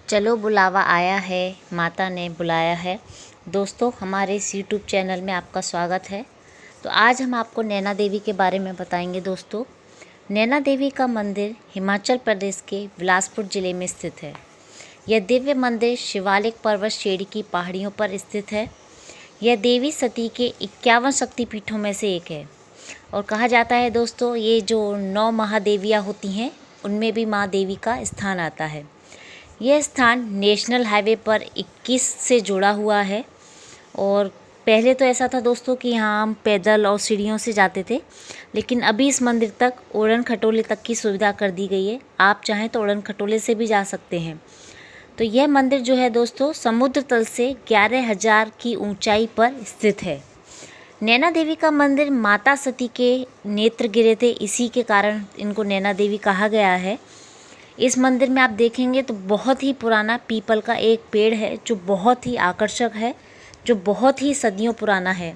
चलो बुलावा आया है, माता ने बुलाया है। दोस्तों, हमारे इस यूट्यूब चैनल में आपका स्वागत है। तो आज हम आपको नैना देवी के बारे में बताएंगे। दोस्तों, नैना देवी का मंदिर हिमाचल प्रदेश के बिलासपुर ज़िले में स्थित है। यह दिव्य मंदिर शिवालिक पर्वत श्रेणी की पहाड़ियों पर स्थित है। यह देवी सती के 51 शक्तिपीठों में से एक है और कहा जाता है दोस्तों, ये जो 9 महादेवियाँ होती हैं उनमें भी माँ देवी का स्थान आता है। यह स्थान नेशनल हाईवे पर 21 से जुड़ा हुआ है और पहले तो ऐसा था दोस्तों कि यहाँ हम पैदल और सीढ़ियों से जाते थे, लेकिन अभी इस मंदिर तक उड़न खटोले तक की सुविधा कर दी गई है। आप चाहें तो उड़न खटोले से भी जा सकते हैं। तो यह मंदिर जो है दोस्तों, समुद्र तल से 11,000 की ऊंचाई पर स्थित है। नैना देवी का मंदिर माता सती के नेत्र गिरे थे, इसी के कारण इनको नैना देवी कहा गया है। इस मंदिर में आप देखेंगे तो बहुत ही पुराना पीपल का एक पेड़ है जो बहुत ही आकर्षक है, जो बहुत ही सदियों पुराना है।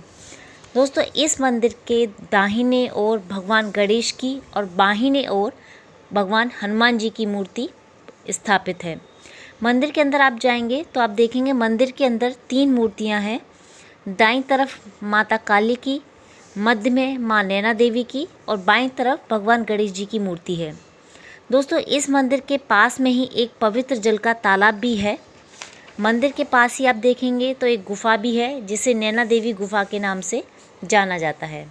दोस्तों, इस मंदिर के दाहिने ओर भगवान गणेश की और बाहिने ओर भगवान हनुमान जी की मूर्ति स्थापित है। मंदिर के अंदर आप जाएंगे तो आप देखेंगे मंदिर के अंदर 3 मूर्तियां हैं। दाईं तरफ माता काली की, मध्य में माँ नैना देवी की और बाईं तरफ भगवान गणेश जी की मूर्ति है। दोस्तों, इस मंदिर के पास में ही एक पवित्र जल का तालाब भी है। मंदिर के पास ही आप देखेंगे तो एक गुफा भी है जिसे नैना देवी गुफा के नाम से जाना जाता है।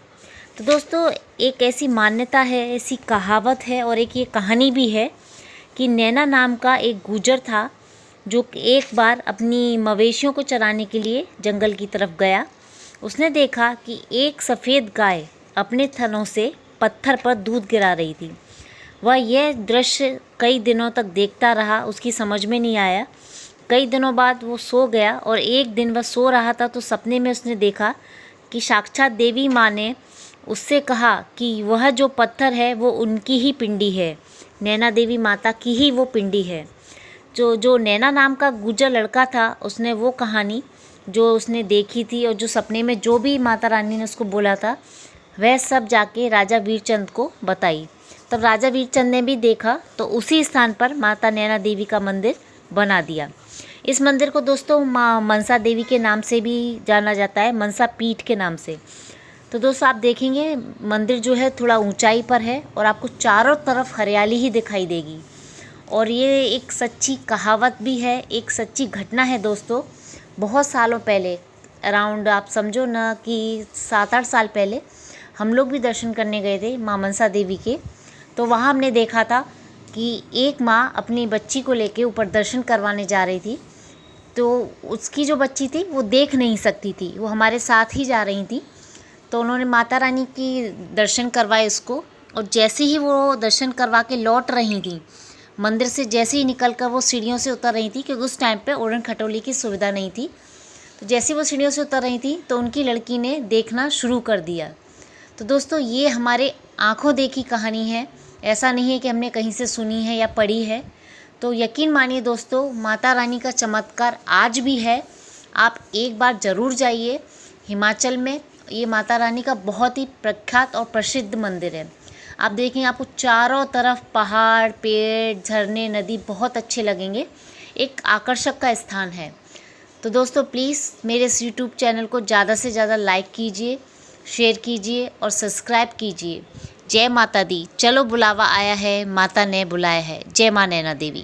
तो दोस्तों, एक ऐसी मान्यता है, ऐसी कहावत है और एक ये कहानी भी है कि नैना नाम का एक गुजर था जो एक बार अपनी मवेशियों को चराने के लिए जंगल की तरफ गया। उसने देखा कि एक सफ़ेद गाय अपने थनों से पत्थर पर दूध गिरा रही थी। वह यह दृश्य कई दिनों तक देखता रहा, उसकी समझ में नहीं आया। कई दिनों बाद वो सो गया और एक दिन वह सो रहा था तो सपने में उसने देखा कि साक्षात देवी माँ ने उससे कहा कि वह जो पत्थर है वो उनकी ही पिंडी है, नैना देवी माता की ही वो पिंडी है। जो नैना नाम का गुजर लड़का था, उसने वो कहानी जो उसने देखी थी और जो सपने में जो भी माता रानी ने उसको बोला था, वह सब जाके राजा वीरचंद को बताई। तब राजा वीरचंद ने भी देखा तो उसी स्थान पर माता नैना देवी का मंदिर बना दिया। इस मंदिर को दोस्तों माँ मनसा देवी के नाम से भी जाना जाता है, मनसा पीठ के नाम से। तो दोस्तों, आप देखेंगे मंदिर जो है थोड़ा ऊंचाई पर है और आपको चारों तरफ हरियाली ही दिखाई देगी। और ये एक सच्ची कहावत भी है, एक सच्ची घटना है दोस्तों। बहुत सालों पहले, अराउंड आप समझो ना कि 7-8 साल पहले, हम लोग भी दर्शन करने गए थे माँ मनसा देवी के। तो वहाँ हमने देखा था कि एक माँ अपनी बच्ची को लेके ऊपर दर्शन करवाने जा रही थी। तो उसकी जो बच्ची थी वो देख नहीं सकती थी, वो हमारे साथ ही जा रही थी। तो उन्होंने माता रानी की दर्शन करवाए उसको, और जैसे ही वो दर्शन करवा के लौट रही थी मंदिर से, जैसे ही निकल कर वो सीढ़ियों से उतर रही थी, क्योंकि उस टाइम पे उड़न खटोले की सुविधा नहीं थी। तो जैसे वो सीढ़ियों से उतर रही थी तो उनकी लड़की ने देखना शुरू कर दिया। तो दोस्तों, ये हमारे आँखों देखी कहानी है, ऐसा नहीं है कि हमने कहीं से सुनी है या पढ़ी है। तो यकीन मानिए दोस्तों, माता रानी का चमत्कार आज भी है। आप एक बार ज़रूर जाइए। हिमाचल में ये माता रानी का बहुत ही प्रख्यात और प्रसिद्ध मंदिर है। आप देखें, आपको चारों तरफ पहाड़, पेड़, झरने, नदी बहुत अच्छे लगेंगे। एक आकर्षक का स्थान है। तो दोस्तों, प्लीज़ मेरे इस यूट्यूब चैनल को ज़्यादा से ज़्यादा लाइक कीजिए, शेयर कीजिए और सब्सक्राइब कीजिए। जय माता दी। चलो बुलावा आया है, माता ने बुलाया है। जय माँ नैना देवी।